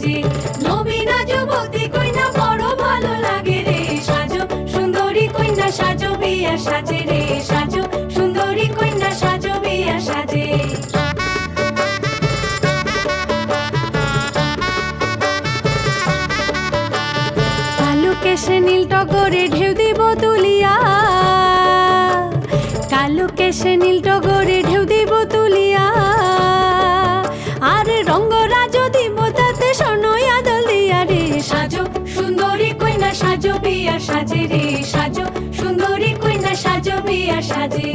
সাজে। নবীনা যুবতী কইনা বড় ভালো লাগে রে, সাজো সুন্দরী কন্যা সাজো বিয়া সাজে রে, সাজো সুন্দরী কন্যা সাজো বিয়া সাজে। কালো কেশে নীল টগরে ঢেউ দিব তুলিয়া, কালো কেশে নীল টগরে ঢেউ দিব তুলিয়া, আর রঙ্গরাজ দিব তাতে সোনই আদল দিয়া রে, সাজো সুন্দরী কন্যা সাজো বিয়া সাজে রে, সাজো সুন্দরী কন্যা সাজো বিয়া সাজে।